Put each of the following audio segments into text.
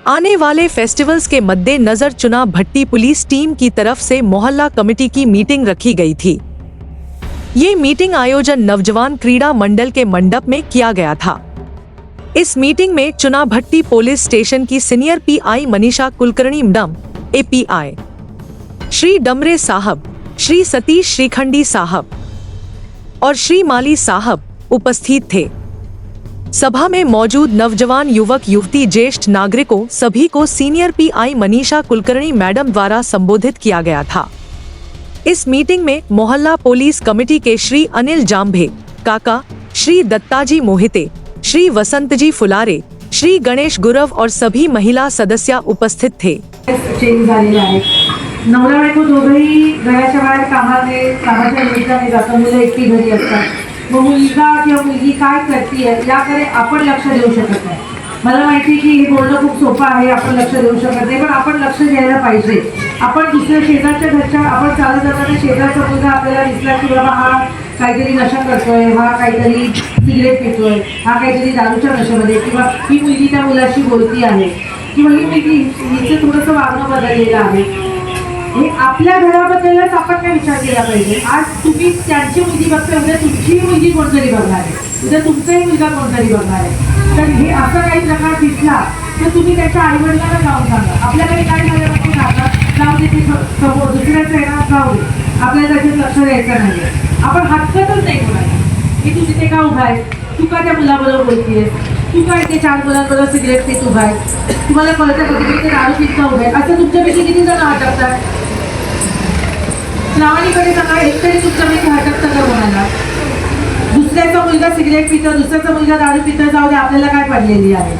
आने वाले फेस्टिवल्स के मद्देनजर चुनाव भट्टी पुलिस टीम की तरफ से मोहल्ला कमेटी की मीटिंग रखी गई थी। ये मीटिंग आयोजन नवजवान क्रीड़ा मंडल के मंडप में किया गया था। इस मीटिंग में चुनाव भट्टी पुलिस स्टेशन की senior PI Manisha Kulkarni madam, API Shri Damre साहब, श्री सतीश श्रीखंडी साहब और श्री माली साहब उपस्थित थे। सभा में मौजूद नवजवान युवक युवती ज्येष्ठ नागरिकों सभी को senior PI Manisha Kulkarni madam द्वारा संबोधित किया गया था। इस मीटिंग में मोहल्ला पुलिस कमेटी के श्री अनिल जांभे काका, श्री दत्ताजी मोहिते, श्री वसंतजी फुलारे, श्री गणेश गुरव और सभी महिला सदस्य उपस्थित थे। चेंज झालेला आहे। नवरा बायको दोघंही घराच्या बाहेर कामाच्या निमित्ताने जातात, मुलं एकटी घरी असतात। मग मुलगा किंवा मुलगी काय करते याकडे आपण लक्ष देऊ शकत नाही। मला माहिती की हे बोलणं खूप सोपं आहे, आपण लक्ष देऊ शकत नाही, पण आपण लक्ष द्यायला पाहिजे। आपण दुसऱ्या शेजारच्या घरच्या आपण चालत जाताना शेजारचा मुलगा आपल्याला दिसला की बाबा हा काहीतरी नशा करतोय, हा काहीतरी सिगरेट पितोय, हा काहीतरी दारूच्या नशेमध्ये, किंवा ही मुलगी त्या मुलाशी बोलती आहे, किंवा ही मुलगी हिचं थोडंसं वागणं बदललेलं आहे, हे आपल्या घराबद्दलच आपण काय विचार केला पाहिजे। आज तुम्ही त्यांची मुलगी बघताय, उद्या तुमची मुलगी कोणतरी बघणार आहे, उद्या तुमचाही मुलगा कोणतरी बघणार आहे। तर हे असं काही प्रकार दिसला तर तुम्ही त्याच्या आईवडिलांना जाऊन सांगा, आपल्याकडे काय झालं म्हणजे सांगा, जाऊ दे, समोर दुसऱ्याचं आहे ना, जाऊ दे, आपल्याला त्याच्यात लक्ष द्यायचं नाही। आपण हटकतच नाही कोणाला की तू तिथे का उभा आहे, तू का त्या मुलाबरोबर बोलतीयेस, तू काय ते 4 मुलांबरोबर सिगरेट पीत उभा आहे, तुम्हाला कळतं कधी ते दारू पीत उभा आहे, असं तुमच्यापैकी किती जण हटकतात? प्रामाणिकपणे सांगा, एकतरी तुमच्यापैकी हटकतं का कोणाला? दुसऱ्याचा मुलगा सिगरेट पितो, दुसऱ्याचा मुलगा दारू पितो, जाऊ दे, आपल्याला काय पडलेली आहे।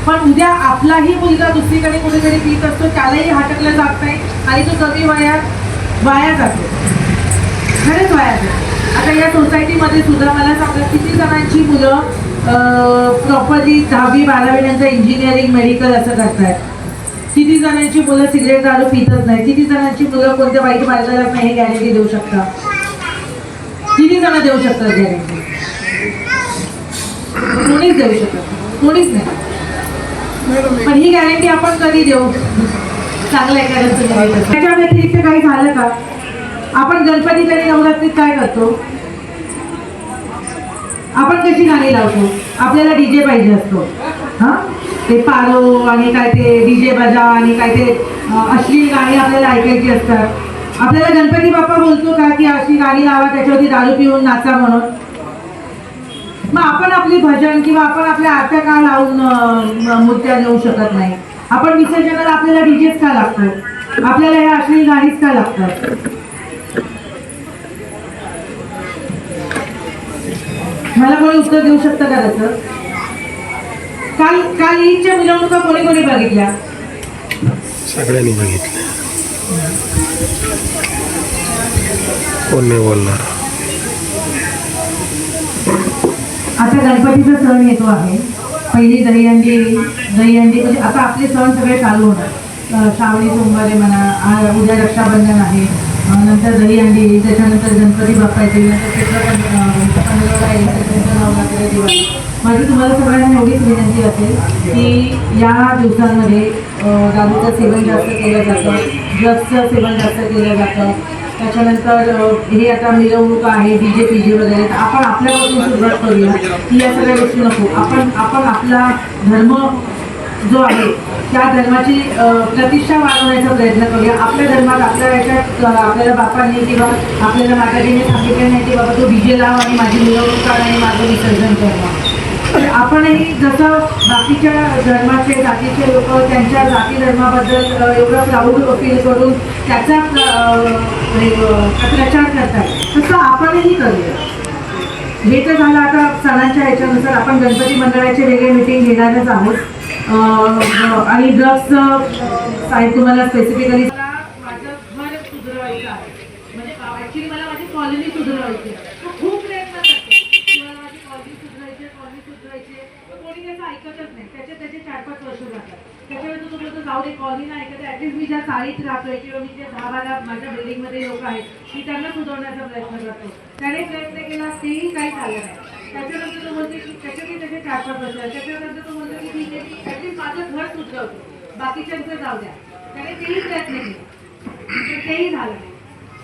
पण उद्या आपलाही मुलगा दुसरीकडे कुठेतरी पीत असतो, त्यालाही हटकलं जात नाही आणि तो कमी वयात वाया जातो, खरंच वाया जातो। आता या सोसायटीमध्ये सुद्धा मला सांगा, किती जणांची मुलं प्रॉपरली 10वी 12वी नंतर इंजिनिअरिंग मेडिकल असं करतायत, किती जणांची मुलं सिगरेट दारू पितच नाही, किती जणांची मुलं कोणत्या वाईट मार्गाला नाही, हे गॅरंटी देऊ शकता? किती जण देऊ शकतात गॅरंटी? कोणीच देऊ शकत, कोणीच नाही। पण ही गॅरंटी आपण कधी देऊ? चांगलं एखादं त्याच्या व्यतिरिक्त काही झालं का? आपण गणपतीत आणि नवरात्रीत काय करतो? आपण कशी गाणी लावतो? आपल्याला डीजे पाहिजे असतो, हा, ते पारो आणि काय ते डीजे बाजा आणि काय ते अश्लील गाणी आपल्याला ऐकायची असतात। आपल्याला गणपती बाप्पा बोलतो का की अशी गाणी लावा, त्याच्यावरती दारू पिऊन नाचा म्हणून? मग आपण आपली भजन किंवा आपण आपल्या आरत्या का लावून मूर्त्या नेऊ शकत नाही? आपण विसर्जनाला आपल्याला डीजेच का लागतो? आपल्याला हे अश्लील गाणीच का लागतात? मला कोणी उत्तर देऊ शकतं का त्याचं? काल ईदच्या मिरवणुका कोणी कोणी बघितल्या? सगळ्यांनी बघितल्या, कोण नाही बोलणार। आता गणपतीचा सण येतो आहे, पहिली दहीहंडी म्हणजे आता आपले सण सगळे चालू होणार। श्रावणी सोमवारी म्हणा, उद्या रक्षाबंधन आहे, नंतर दहीहंडी, त्याच्यानंतर गणपती बाप्पा येतील, नंतर दिवाळी। माझी तुम्हाला सगळ्यांना एवढीच विनंती असेल की या दिवसांमध्ये दारूचं सेवन जास्त केलं जातं, ड्रग्सचं सेवन जास्त केलं जातं, त्याच्यानंतर हे आता मिरवणूक आहे, डीजे पीजे वगैरे, तर आपण आपल्यापासून सुरुवात करूया की या सगळ्या गोष्टी नको। आपण आपला धर्म जो आहे त्या धर्माची प्रतिष्ठा वाढवण्याचा प्रयत्न करूया। आपल्या धर्मात आपल्या याच्यात आपल्याला बापांनी किंवा आपल्याला माताजीने सांगितलं नाही की बाबा तो डीजे लाव आणि माझी मिरवणूक काढ आणि माझं विसर्जन करणं। तर आपणही जसं बाकीच्या धर्माचे जातीचे लोक त्यांच्या जाती धर्माबद्दल एवढं प्राऊड फील करून त्याचा प्रचार करतात, तसं आपणही करूया। हे तर झालं आता सणांच्या ह्याच्यानुसार। आपण गणपती मंडळाचे वेगळे मीटिंग घेणारच आहोत आणि ड्रग्स साहेब तुम्हाला स्पेसिफिकली माझं घर सुधारायचं आहे, म्हणजे ॲक्च्युली मला माझी कॉलनी सुधारायची आहे। खूप प्रयत्न करते की मला माझी कॉलनी सुधारायची, कोणी त्याचं ऐकतच नाही, त्याचे 4-5 वर्ष जातात। त्याच्यानंतर तो बोलतो जाऊ दे, कॉलनी नाही ऐकत, ॲटलीस्ट मी ज्या चाळीत राहतोय किंवा मी जे 10-12 माझ्या बिल्डिंगमध्ये लोक आहेत मी त्यांना सुधारण्याचा प्रयत्न करतो। त्याने प्रयत्न केला, तेही काही झालं नाही। त्याच्यानंतर तो बोलते की त्याचे 4-5 वर्ष, त्याच्यानंतर तो बोलतो की ठीक आहे, ॲटलीस्ट माझं घर सुधरवतो, बाकीच्यांचं जाऊ द्या, त्याने तेही प्रयत्न केले पण तेही झालं नाही.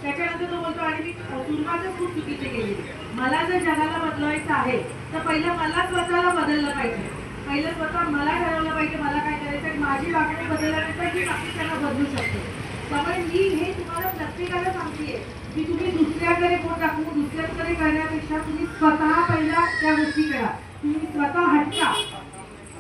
त्याच्यानंतर तो बोलतो आणि मी सुरुवातच खूप चुकीची केली. मला जर जगाला बदलवायचं आहे तर पहिलं मला स्वतःला बदललं पाहिजे. पहिलं स्वतः मला ठरवलं पाहिजे मला काय करायचं आणि माझी वागणूक बदलल्यानंतर मी बाकीच्यांना बदलू शकते. त्यामुळे मी हे तुम्हाला प्रत्येकाला सांगतेय की तुम्ही दुसऱ्याकडे बोट दाखवून दुसऱ्याकडे करण्यापेक्षा तुम्ही स्वतः पहिला त्या गोष्टी करा. तुम्ही स्वतः हटका.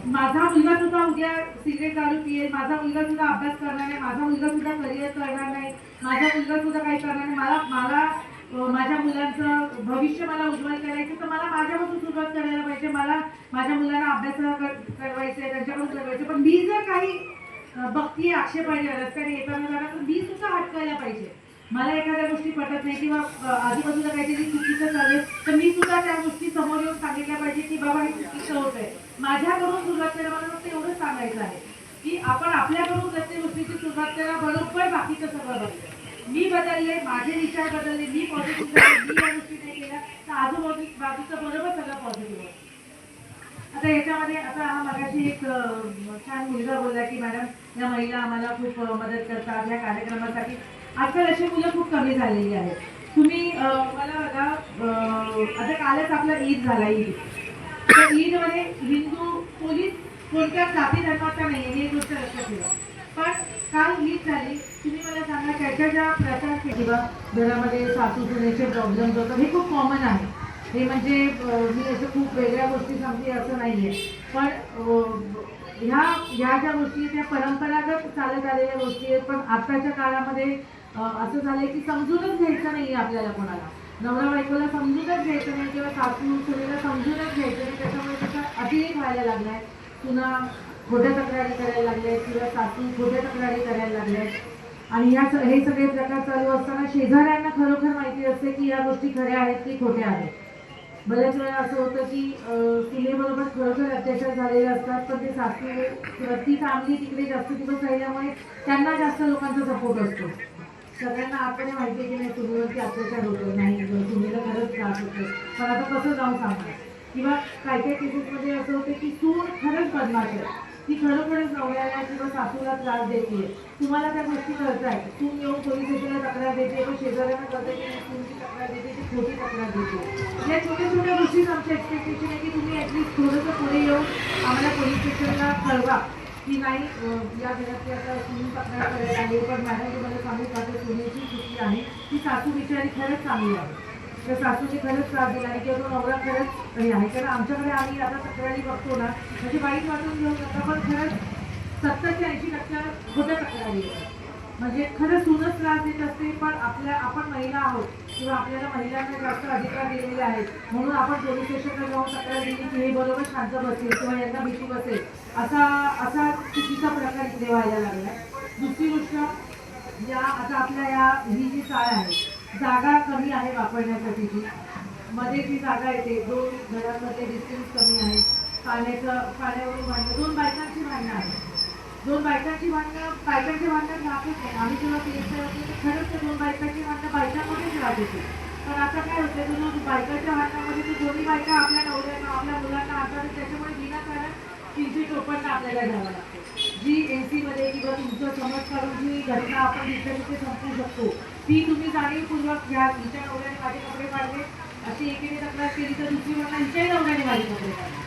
माझा मुलगा सुद्धा उद्या सिगरेट दारू पियेल, माझा मुलगा सुद्धा अभ्यास करणार नाही, माझा मुलगा सुद्धा करिअर करणार नाही, माझा मुलगा सुद्धा काही करणार नाही. मला माझ्या मुलांचं भविष्य मला उज्ज्वल करायचं तर मला माझ्यापासून सुरुवात करायला पाहिजे. मला माझ्या मुलांना अभ्यास करवायचे, त्यांच्याकडून करवायचे. पण मी जर काही बघतीये आक्षेपाने रस्त्याने येताना जाणार तर मी सुद्धा हटकायला पाहिजे. मला एखाद्या गोष्टी पटत नाही किंवा आजूबाजूला काहीतरी चुकीचं चालेल तर मी सुद्धा त्या गोष्टी समोर येऊन सांगितल्या पाहिजे की बाबा हे चुकीचं होत आहे. माझ्याकडून सुरुवात करा. मला फक्त एवढंच सांगायचं आहे की आपण आपल्याकडून प्रत्येक गोष्टीची सुरुवात करा, बरोबर बाकीचं सगळं बदलेल. मी बदलले, माझे विचार बदलले, मी पॉझिटिव्ह झाले, मी या गोष्टी नाही केल्या तर बाजूचं बरोबर सगळं पॉझिटिव्ह आहे. आता याच्यामध्ये आता हा मगाशी एक छान मुलगा बोलला की मॅडम या महिला आम्हाला खूप मदत करतात या कार्यक्रमासाठी. आजकाल अशी मुलं खूप कमी झालेली आहेत. तुम्ही मला बघा आता कालच आपला ईद झाला. ईद तर ईदमध्ये हिंदू पोलीस कोणत्या जाती धर्माचा नाही आहे हे गोष्ट लक्षात ठेवा. पण काल ईद झाली, तुम्ही मला सांगा त्याच्या ज्या प्रचार किंवा घरामध्ये सासू सुनेचे प्रॉब्लेम्स होतात हे खूप कॉमन आहे. हे म्हणजे मी असं खूप वेगळ्या गोष्टी सांगते असं नाही आहे. पण ह्या ज्या गोष्टी त्या परंपरागत चालत आलेल्या गोष्टी आहेत. पण आताच्या काळामध्ये असं झालंय की समजूनच घ्यायचं नाही आपल्याला कोणाला. नवरा बायकोला समजूनच घ्यायचं नाही किंवा सासू सुनेला समजूनच घ्यायचं नाही. त्याच्यामुळे त्याचा अतिरेक व्हायला लागलाय. पुन्हा खोट्या तक्रारी करायला लागल्या किंवा सासू खोट्या तक्रारी करायला लागल्या. आणि हे सगळे प्रकार चालू असताना शेजाऱ्यांना खरोखर माहिती असते की या गोष्टी खऱ्या आहेत की खोट्या आहेत. बऱ्याच वेळा असं होतं की सुनेबरोबर खरोखर अत्याचार झालेले असतात पण ते सासू किंवा ती फॅमिली तिकडे जास्त दिवस राहिल्यामुळे त्यांना जास्त लोकांचा सपोर्ट असतो. सगळ्यांना आपण माहिती आहे की नाही सुनेवरती अत्याचार होतो नाही, सुनेला खरंच त्रास होतो. पण आता कसं जाऊन सांगणार. किंवा काही काही केसेसमध्ये असं होतं की सून खरंच बदमाश आहे, ती खरोखरच नवऱ्याला किंवा सासूला त्रास देते. तुम्हाला त्या गोष्टी कळताय. सून येऊन पोलीस स्टेशनला तक्रार देते पण शेजाऱ्यांना कळतं की सूनची तक्रार देते ती खोटी तक्रार देते. या छोट्या छोट्या गोष्टीच आमचं एक्सपेक्टेशन आहे की तुम्ही ॲटलिस्ट थोडंसं पुढे येऊन आम्हाला पोलीस स्टेशनला कळवा की नाही या घरातली आता सून तक्रार करायला आली पण मॅडम तुम्हाला सांगू का तर सुनेची चुकी आहे. ती सासू बिचारी खरंच चांगली आहे. त्या सासूने खरंच त्रास दिला आणि किंवा तो नवरा खरंच हे आहे. कारण आमच्याकडे आम्ही आता तक्रारी बघतो ना म्हणजे वाईट वाटून घेऊ नका पण खरंच 70 ते 80% खोट्या तक्रारी येतात. म्हणजे खरंच सूनच त्रास देत असते पण आपण महिला आहोत किंवा आपल्याला महिलांना जास्त अधिकार दिलेले आहेत म्हणून आपण पोलीस स्टेशनला जाऊन तक्रार दिली की हे बरोबर शांत बसेल किंवा यांना भीती बसेल असा चुकीचा प्रकार इथे व्हायला लागला. दुसरी गोष्ट या आता आपल्या ही जी चाळ आहे जागा कमी आहे वापरण्यासाठीची. मध्ये जी जागा येते 2 घरांमध्ये डिस्टन्स कमी आहे. पाण्यावरून भांडणं 2 बायकांची भांडणं आहे. 2 बायकांची भांडणं राहतच नाही. आम्ही जेव्हा पीएसआय होतो तर खरंच त्या 2 बायकांची भांडणं बायकांमध्येच राहत होती. पण आता काय होतं तो बायकांच्या भांडणामध्ये ती दोन्ही बायका आपल्या नवऱ्यांना आपल्या मुलांना आणतात. त्याच्यामुळे विनाकारण 354 आपल्याला घ्यावं लागतं. जी NC मध्ये किंवा तुमचं समज काढून जी घटना आपण तिथे संपवू शकतो ती तुम्ही जाणीवपूर्वक घ्या. हिच्या नवऱ्याने माझे कपडे काढले अशी एकीने तक्रार केली तर दुसरी म्हणा हिच्याही नवऱ्याने माझे कपडे काढले.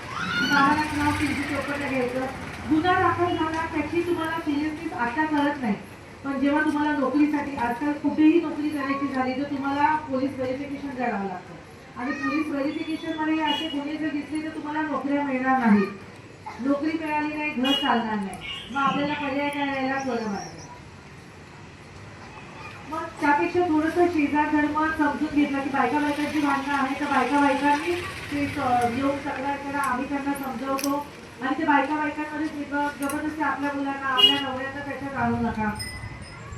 आम्हाला नाव 354 घ्यायचं. गुन्हा दाखल झाला त्याची तुम्हाला सिरियसनेस आता कळत नाही. पण जेव्हा तुम्हाला नोकरीसाठी आजकाल कुठेही नोकरी करायची झाली तर तुम्हाला पोलीस व्हेरिफिकेशन करावं लागतं आणि पोलीस व्हेरिफिकेशनमध्ये असे गुन्हे जर दिसले तर तुम्हाला नोकऱ्या मिळणार नाही. नोकरी मिळाली नाही घर चालणार नाही. मग आपल्याला पर्याय काय राहिला सोडा मार्ग. मग त्यापेक्षा थोडंसं शेजार धर्म समजून घेतला की बायकांची भांडणं आहे तर बायकांनी ते येऊन तक्रार करा. आम्ही त्यांना समजवतो आणि ते बायकांमध्ये जबरदस्ती आपल्या मुलांना आपल्या नवऱ्यांना त्याच्यात आणू नका.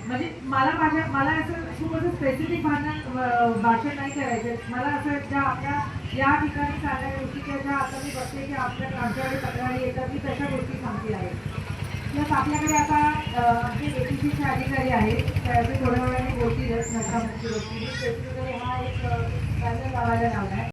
म्हणजे मला असं खूप असं स्पेसिफिक भाषण नाही करायचं. मला असं ज्या आपल्या या ठिकाणी चालणाऱ्या गोष्टी किंवा ज्या आता मी बघते की आमच्याकडे तक्रारी येतात मी तशा गोष्टी सांगते आहे. प्लस आपल्याकडे आता आमचे APCचे अधिकारी आहेत त्याचे थोड्या वेळाने बोलतीलच नकामुक्ती गोष्टी. हा एक पॅनल लावायला लावला आहे.